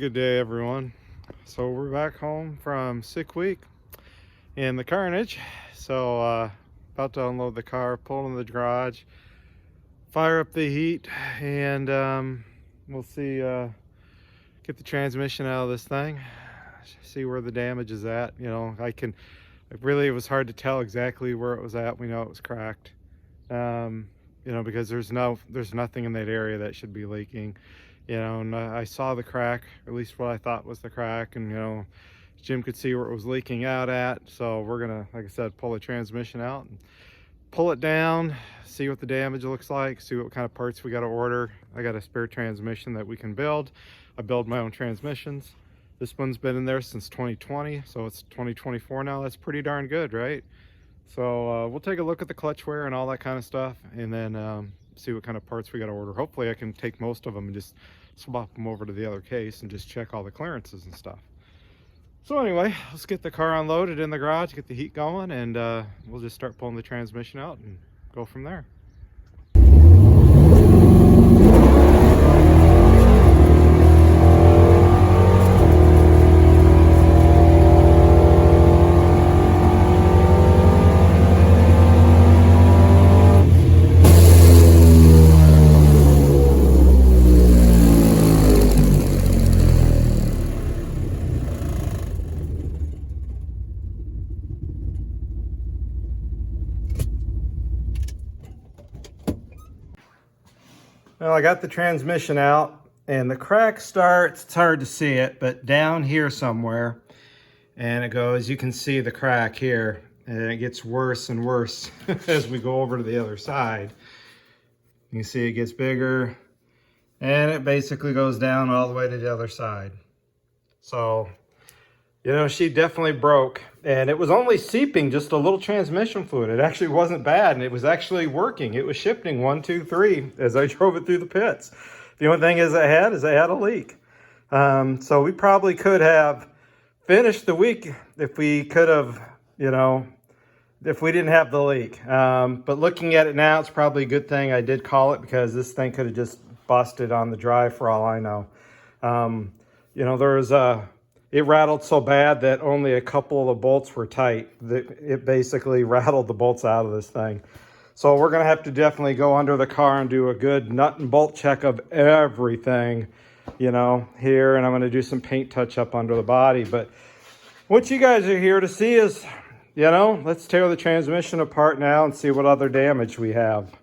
Good day, everyone. So we're back home from sick week in the carnage. So about to unload the car, pull in the garage, fire up the heat, and we'll see, get the transmission out of this thing, see where the damage is at. You know, it was hard to tell exactly where it was at. We know it was cracked, you know, because there's nothing in that area that should be leaking. You know, and I saw the crack, at least what I thought was the crack, and you know, Jim could see where it was leaking out at. So we're gonna, like I said, pull the transmission out and pull it down, see what the damage looks like, see what kind of parts we got to order. I got a spare transmission that we can build. I build my own transmissions. This one's been in there since 2020, so it's 2024 now. That's pretty darn good, right? So we'll take a look at the clutch wear and all that kind of stuff, and then see what kind of parts we got to order. Hopefully I can take most of them and just swap them over to the other case and just check all the clearances and stuff. So anyway, let's get the car unloaded in the garage, get the heat going, and we'll just start pulling the transmission out and go from there. Well, I got the transmission out and the crack starts, it's hard to see it, but down here somewhere, and it goes, you can see the crack here, and it gets worse and worse as we go over to the other side. You can see it gets bigger, and it basically goes down all the way to the other side. So, you know, she definitely broke, and it was only seeping just a little transmission fluid. It actually wasn't bad, and it was actually working. It was shifting 1, 2, 3 as I drove it through the pits. The only thing is it had a leak. So we probably could have finished the week if we could have, you know, if we didn't have the leak. But looking at it now, it's probably a good thing I did call it, because this thing could have just busted on the drive for all I know. You know, it rattled so bad that only a couple of the bolts were tight. It basically rattled the bolts out of this thing. So we're gonna have to definitely go under the car and do a good nut and bolt check of everything, you know, here. And I'm gonna do some paint touch up under the body. But what you guys are here to see is, you know, let's tear the transmission apart now and see what other damage we have.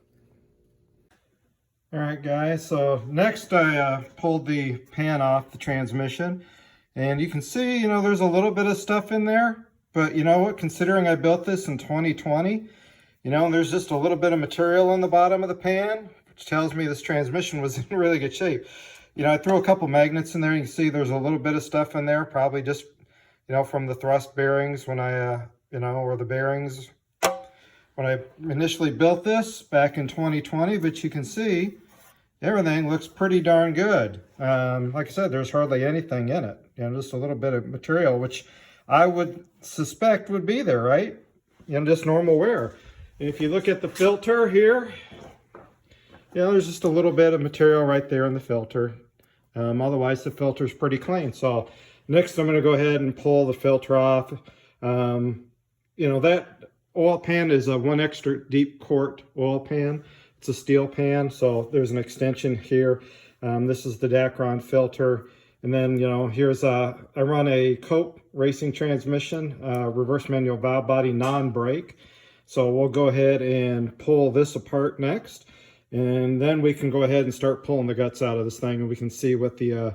All right, guys, so next I pulled the pan off the transmission. And you can see, you know, there's a little bit of stuff in there, but you know what, considering I built this in 2020, you know, there's just a little bit of material on the bottom of the pan, which tells me this transmission was in really good shape. You know, I threw a couple magnets in there. You can see there's a little bit of stuff in there, probably just, you know, from the thrust bearings when I, you know, or the bearings when I initially built this back in 2020, but you can see everything looks pretty darn good. Like I said, there's hardly anything in it. You know, just a little bit of material, which I would suspect would be there, right? You know, just normal wear. And if you look at the filter here, you know, there's just a little bit of material right there in the filter. Otherwise, the filter's pretty clean. So next, I'm going to go ahead and pull the filter off. You know, that oil pan is a 1 extra deep quart oil pan. It's a steel pan, so there's an extension here. This is the Dacron filter. And then, you know, here's I run a Cope racing transmission, reverse manual valve body, non-brake. So we'll go ahead and pull this apart next. And then we can go ahead and start pulling the guts out of this thing, and we can see what the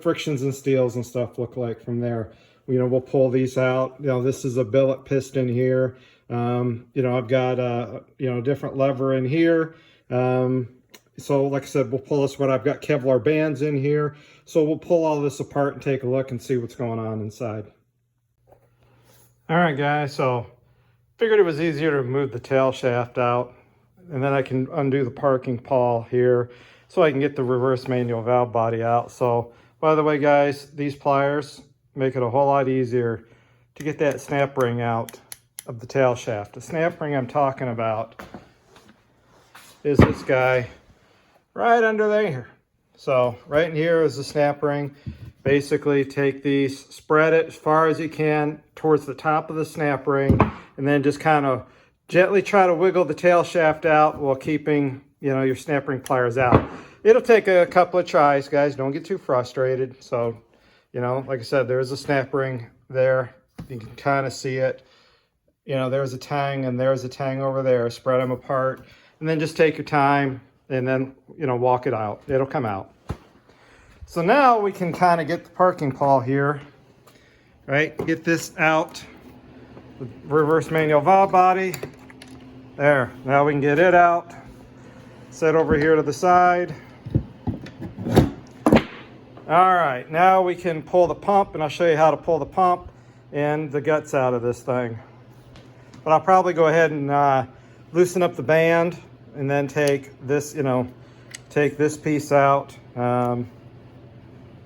frictions and steels and stuff look like from there. You know, we'll pull these out. You know, this is a billet piston here. You know, I've got you know, different lever in here. So like I said, we'll pull this one. I've got Kevlar bands in here. So we'll pull all this apart and take a look and see what's going on inside. All right, guys, so figured it was easier to move the tail shaft out, and then I can undo the parking pawl here so I can get the reverse manual valve body out. So by the way, guys, these pliers make it a whole lot easier to get that snap ring out of the tail shaft. The snap ring I'm talking about is this guy right under there. So right in here is the snap ring. basically take these, spread it as far as you can towards the top of the snap ring, and then just kind of gently try to wiggle the tail shaft out while keeping, your snap ring pliers out. It'll take a couple of tries, guys. Don't get too frustrated. So, like I said, there's a snap ring there. You can kind of see it. There's a tang and there's a tang over there. Spread them apart, and then just take your time and then, walk it out. It'll come out. So now we can kind of get the parking pawl here, right? Get this out. The reverse manual valve body. There, now we can get it out. Set over here to the side. All right, now we can pull the pump, and I'll show you how to pull the pump and the guts out of this thing. But I'll probably go ahead and loosen up the band and then take this, take this piece out.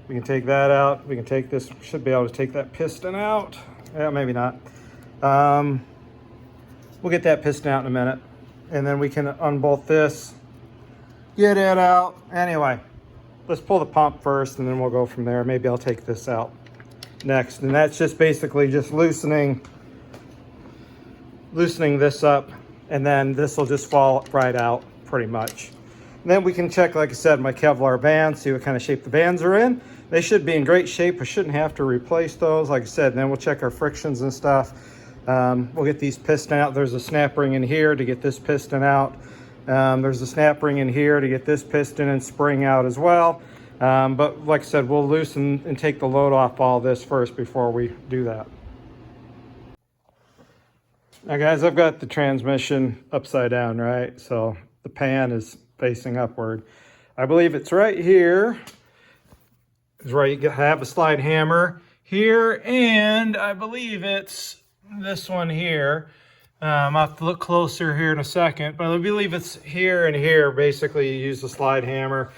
We can take that out. We can take this, should be able to take that piston out. Yeah, maybe not. We'll get that piston out in a minute. And then we can unbolt this, get it out. Anyway, let's pull the pump first and then we'll go from there. Maybe I'll take this out next. And that's just basically just loosening this up, and then this will just fall right out pretty much. And then we can check, like I said, my Kevlar bands, see what kind of shape the bands are in. They should be in great shape. I shouldn't have to replace those, like I said. And then we'll check our frictions and stuff. We'll get these piston out. There's a snap ring in here to get this piston out. There's a snap ring in here to get this piston and spring out as well. But like I said, we'll loosen and take the load off all this first before we do that. Now guys, I've got the transmission upside down, right? So the pan is facing upward. I believe it's right here. It's right, you have a slide hammer here, and I believe it's this one here. I'll have to look closer here in a second, but I believe it's here and here. Basically, you use the slide hammer,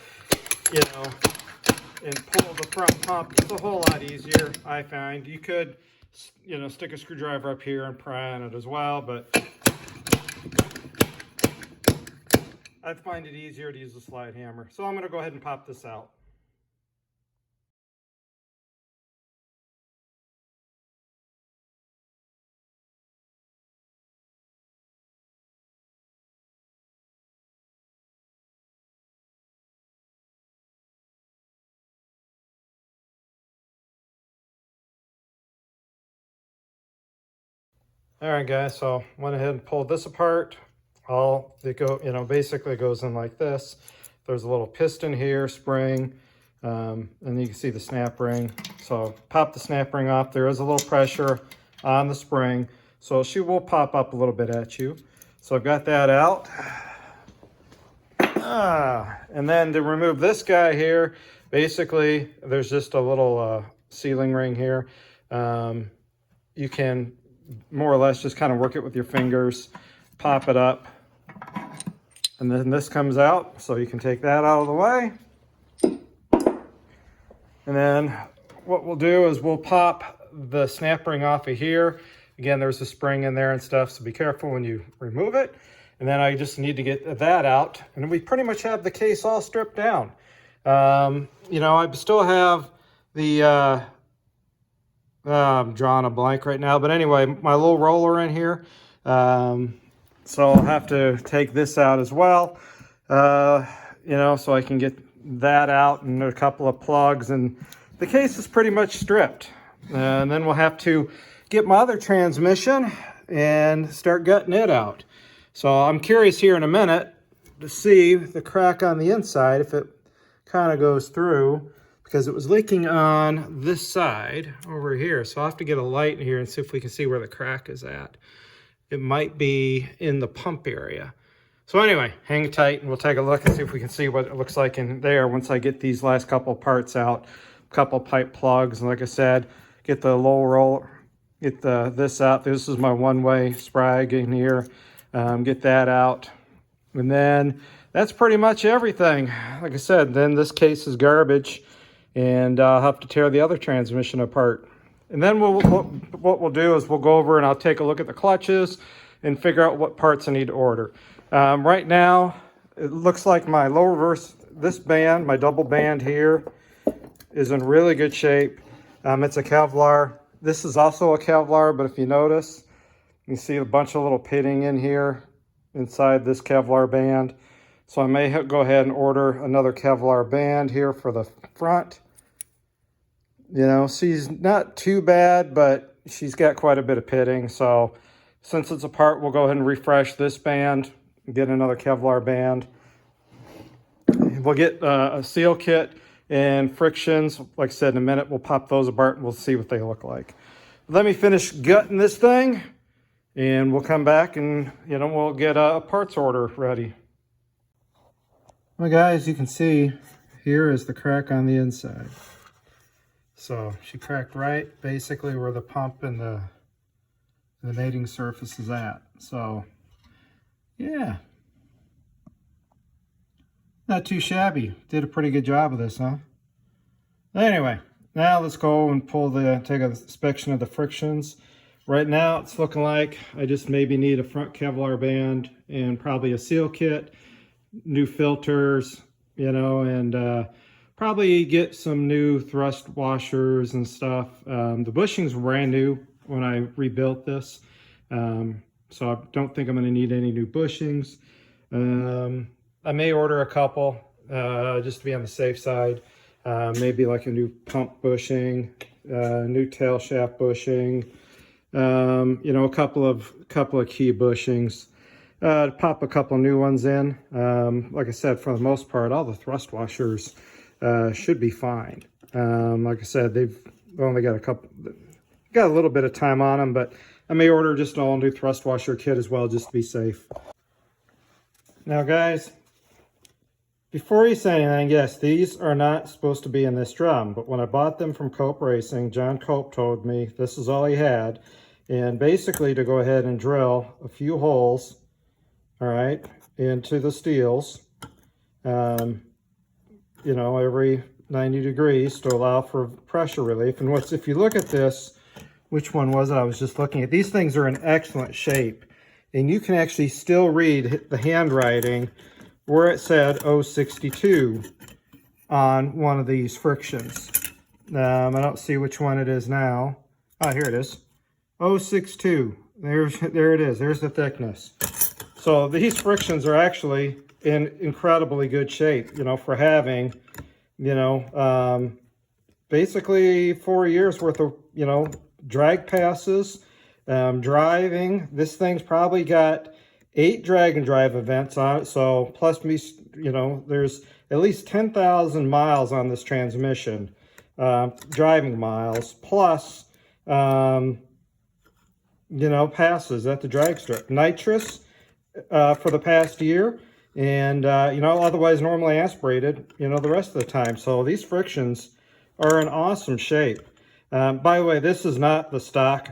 and pull the front pump. It's a whole lot easier, I find. You could, stick a screwdriver up here and pry on it as well, but I find it easier to use the slide hammer. So I'm going to go ahead and pop this out. All right, guys, so went ahead and pulled this apart. Basically goes in like this. There's a little piston here, spring, and you can see the snap ring. So pop the snap ring off. There is a little pressure on the spring, so she will pop up a little bit at you. So I've got that out. And then to remove this guy here, basically there's just a little sealing ring here. You can more or less just kind of work it with your fingers, pop it up, and then this comes out, so you can take that out of the way. And then what we'll do is we'll pop the snap ring off of here. Again, there's a spring in there and stuff, so be careful when you remove it. And then I just need to get that out, and we pretty much have the case all stripped down. I still have the I'm drawing a blank right now, but anyway, my little roller in here. So I'll have to take this out as well, so I can get that out, and a couple of plugs, and the case is pretty much stripped. And then we'll have to get my other transmission and start gutting it out. So I'm curious here in a minute to see the crack on the inside, if it kind of goes through, because it was leaking on this side over here. So I'll have to get a light in here and see if we can see where the crack is at. It might be in the pump area. So anyway, hang tight and we'll take a look and see if we can see what it looks like in there once I get these last couple parts out. A couple pipe plugs, and like I said, get the low roller, get this out. This is my one-way sprag in here. Get that out. And then that's pretty much everything. Like I said, then this case is garbage, and I'll have to tear the other transmission apart. And then what we'll do is we'll go over and I'll take a look at the clutches and figure out what parts I need to order. Right now, it looks like my low reverse, this band, my double band here, is in really good shape. It's a Kevlar. This is also a Kevlar, but if you notice, you see a bunch of little pitting in here inside this Kevlar band. So I may go ahead and order another Kevlar band here for the front. You know, she's not too bad, but she's got quite a bit of pitting. So since it's apart, we'll go ahead and refresh this band, get another Kevlar band. We'll get a seal kit and frictions. Like I said, in a minute, we'll pop those apart and we'll see what they look like. Let me finish gutting this thing and we'll come back and, you know, we'll get a parts order ready. Well, guys, you can see here is the crack on the inside. So she cracked right basically where the pump and the mating surface is at. So yeah, not too shabby. Did a pretty good job of this, huh? Anyway, now let's go and take an inspection of the frictions. Right now it's looking like I just maybe need a front Kevlar band and probably a seal kit, new filters, you know, and probably get some new thrust washers and stuff. The bushings were brand new when I rebuilt this, so I don't think I'm going to need any new bushings. I may order a couple just to be on the safe side. Maybe like a new pump bushing, new tail shaft bushing, you know, a couple of key bushings. Pop a couple new ones in. Like I said, for the most part, all the thrust washers should be fine. Like I said, they've only got a little bit of time on them, but I may order just an all new thrust washer kit as well, just to be safe. Now guys, before you say anything, yes, these are not supposed to be in this drum, but when I bought them from Cope Racing, John Cope told me this is all he had, and basically to go ahead and drill a few holes, all right, into the steels, you know, every 90 degrees to allow for pressure relief. And if you look at this, which one was it I was just looking at? These things are in excellent shape, and you can actually still read the handwriting where it said 062 on one of these frictions. I don't see which one it is now. Oh, here it is. 062. There it is. There's the thickness. So these frictions are actually in incredibly good shape, you know, for having, you know, basically 4 years worth of, you know, drag passes, driving. This thing's probably got 8 drag and drive events on it. So plus me, you know, there's at least 10,000 miles on this transmission, driving miles, plus, you know, passes at the drag strip. Nitrous for the past year. And, you know, otherwise normally aspirated, you know, the rest of the time. So these frictions are in awesome shape. By the way, this is not the stock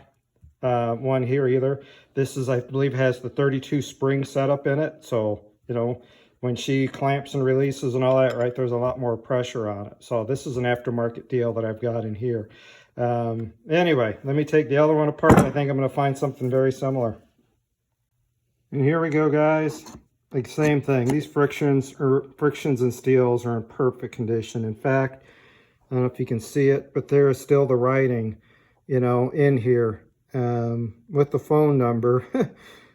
one here either. This is, I believe, has the 32 spring setup in it. So, you know, when she clamps and releases and all that, right, there's a lot more pressure on it. So this is an aftermarket deal that I've got in here. Anyway, let me take the other one apart. I think I'm going to find something very similar. And here we go, guys. Like same thing. These frictions and steels are in perfect condition. In fact, I don't know if you can see it, but there is still the writing, you know, in here with the phone number.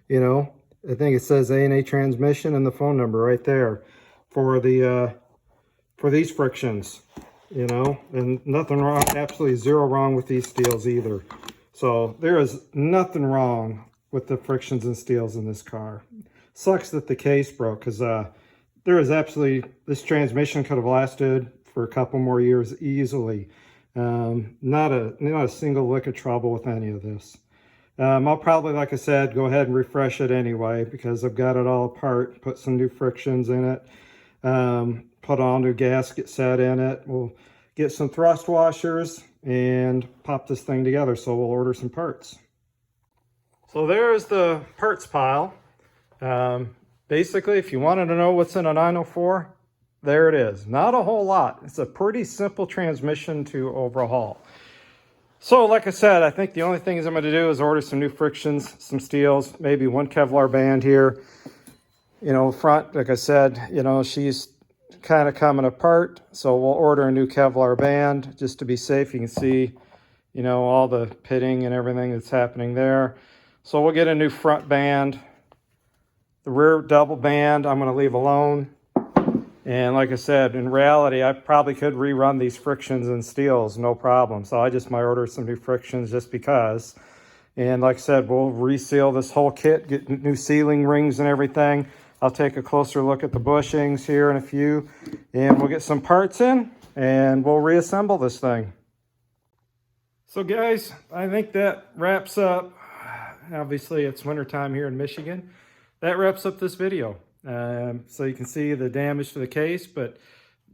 You know, I think it says A&A transmission and the phone number right there for the for these frictions. You know, and nothing wrong, absolutely zero wrong with these steels either. So there is nothing wrong with the frictions and steels in this car. Sucks that the case broke, because there is absolutely, this transmission could have lasted for a couple more years easily. Not a single lick of trouble with any of this. I'll probably, like I said, go ahead and refresh it anyway, because I've got it all apart, put some new frictions in it, put all new gasket set in it. We'll get some thrust washers and pop this thing together, so we'll order some parts. So there's the parts pile. Basically, if you wanted to know what's in a 904, there it is. Not a whole lot. It's a pretty simple transmission to overhaul. So like I said, I think the only things I'm going to do is order some new frictions, some steels, maybe one Kevlar band here. You know, front, like I said, you know, she's kind of coming apart. So we'll order a new Kevlar band just to be safe. You can see, you know, all the pitting and everything that's happening there. So we'll get a new front band. The rear double band I'm going to leave alone. And like I said, in reality, I probably could rerun these frictions and steels, no problem. So I just might order some new frictions just because. And like I said, we'll reseal this whole kit, get new sealing rings and everything. I'll take a closer look at the bushings here in a few, and we'll get some parts in, and we'll reassemble this thing. So guys, I think that wraps up. Obviously, it's wintertime here in Michigan. That wraps up this video. So you can see the damage to the case, but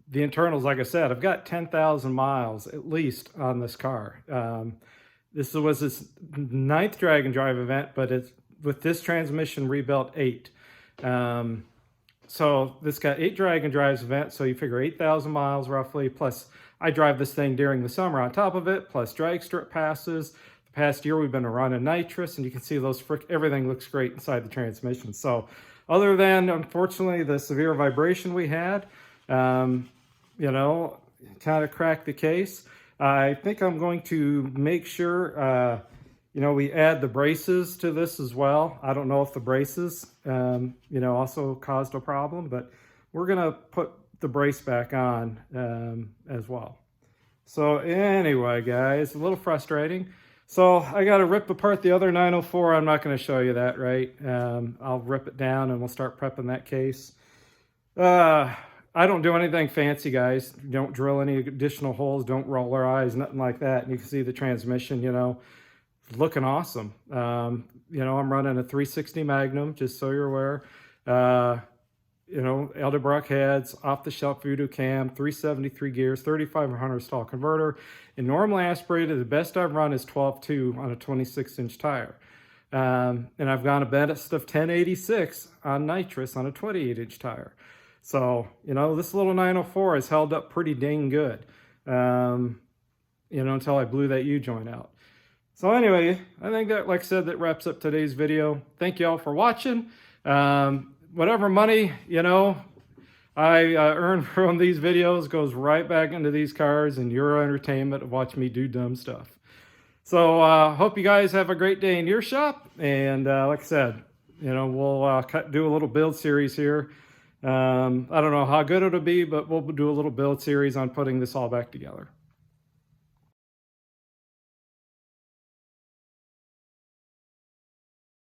the internals, like I said, I've got 10,000 miles at least on this car. This was its 9th drag and drive event, but it's with this transmission rebuilt 8. So this got 8 drag and drives events, so you figure 8,000 miles roughly, plus I drive this thing during the summer on top of it, plus drag strip passes. The past year we've been running nitrous, and you can see those everything looks great inside the transmission. So other than, unfortunately, the severe vibration we had, you know, kind of cracked the case. I think I'm going to make sure, you know, we add the braces to this as well. I don't know if the braces, you know, also caused a problem, but we're going to put the brace back on as well. So anyway, guys, a little frustrating. So I got to rip apart the other 904. I'm not going to show you that, right? I'll rip it down and we'll start prepping that case. I don't do anything fancy, guys. Don't drill any additional holes. Don't roll our eyes, nothing like that. And you can see the transmission, you know, looking awesome. You know, I'm running a 360 Magnum, just so you're aware. You know, Edelbrock heads, off-the-shelf Voodoo cam, 373 gears, 3,500 stall converter. And normally aspirated, the best I've run is 12.2 on a 26-inch tire. And I've gone a best of 1086 on nitrous on a 28-inch tire. So, you know, this little 904 has held up pretty dang good, you know, until I blew that U-joint out. So anyway, I think that, like I said, that wraps up today's video. Thank you all for watching. Whatever money, you know, I earn from these videos goes right back into these cars and your entertainment of watching me do dumb stuff. So hope you guys have a great day in your shop. And like I said, you know, we'll do a little build series here. I don't know how good it'll be, but we'll do a little build series on putting this all back together.